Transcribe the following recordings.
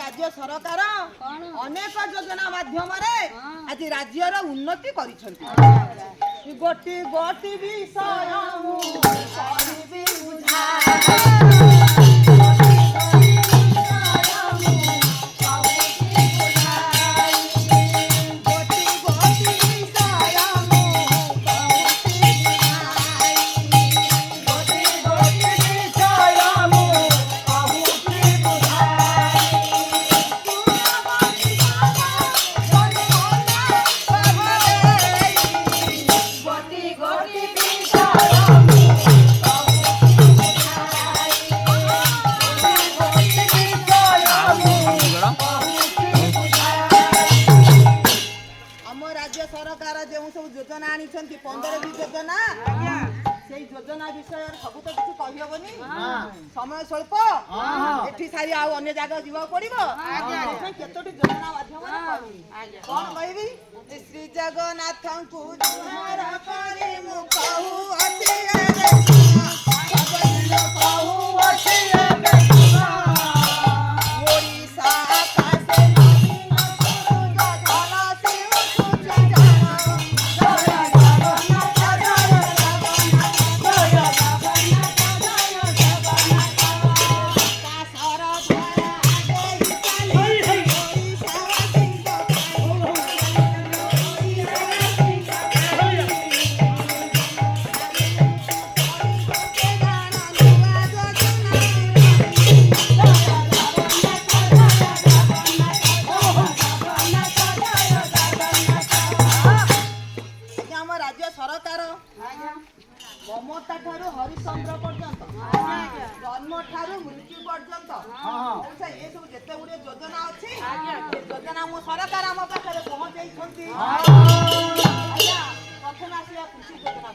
राज्य सरकार अनेक योजना माध्यम आज राज्यर उन्नति करिसेंती गोटी गोटी विषय योजना आनी 15 योजना से योजना विषय सब तो किसी कहीहबनी समय स्वल्प एठी सारी अन्य जगह जीवा पड़ो केतोटी योजना माध्यम कौन कहबी श्री जगन्नाथ को जुहार करी मु कहू अछि हरिश्चंद्र पर्यंत जन्म ठारू मृत्यु पर्यंत ये सब जिते गुड़े योजना अच्छी योजना मो सरकार आम पाखे पहुंचाई प्रथम आसिया कृषि योजना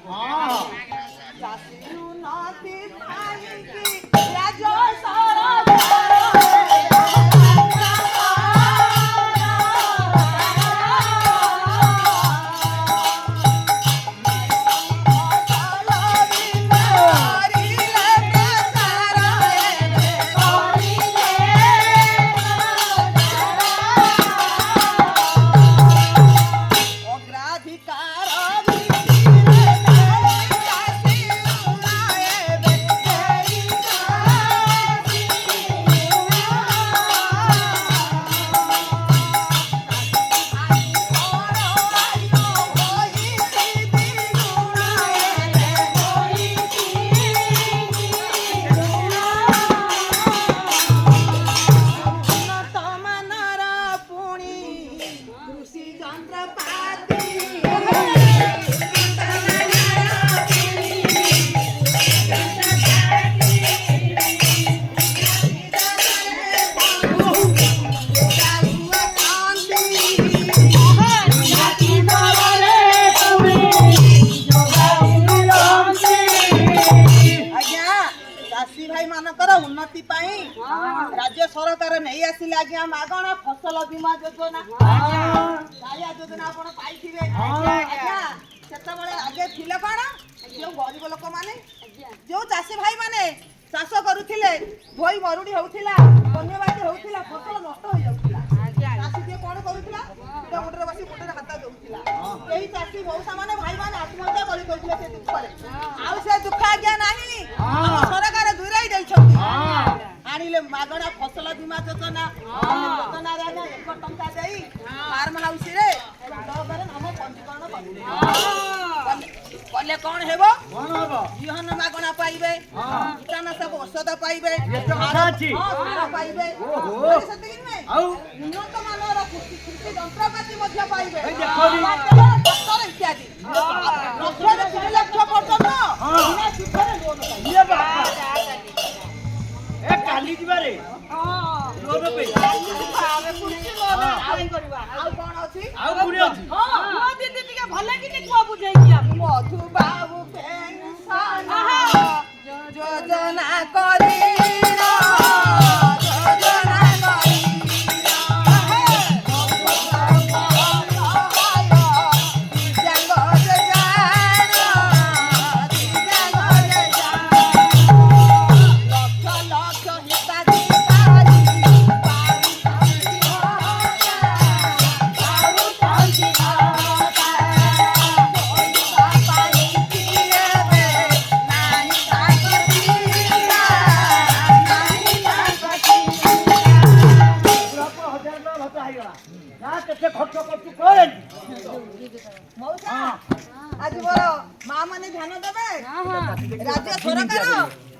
उन्नति राज्य सरकार नहीं आसिले आज्ञा मागणा फसल बीमा योजना योजना आप आगे थिले कौन जो गरीब लोक मैंने जो चाषी भाई माने चाष करुले भई मरुड़ी होता बन्यबाती होता फसल नष्ट हो जाता चाषी जी कौन करूला गोटे बस गोटे हाथ दौला यही चाषी मौसा मैंने भाई मैंने आत्महत्या कर दुख आज्ञा ना सरकार दूरे आनिले मागणा फसल बीमा योजना योजना 1 टंका दे फार्म हाउस रे नाम पंजीकरण कले कौन हेबो बिहन मागणा पाइबे कीटनाशक औषध पाइबे पाइबे उन्नत मानर कृषि यंत्रपाति मध्य पाइबे इत्यादि 3 लाख पर्यंत काली जीवारे लोन पे आवे कुर्सी लोन आइ करबा आ कोन अछि आ पुरी अछि हां दीदी टिके भले कि ने कुआ बुझाई दिया मधु बाबू पेंशन योजना करी ଖର୍ଚ୍ଚ ହେଇଗଲା ନା କେତେ ଖର୍ଚ୍ଚ କରୁଛୁ କରେନି ମଉସା ଆଜି ମୋର ମା ମାନେ ଧ୍ୟାନ ଦେବେ ରାଜ୍ୟ ସରକାର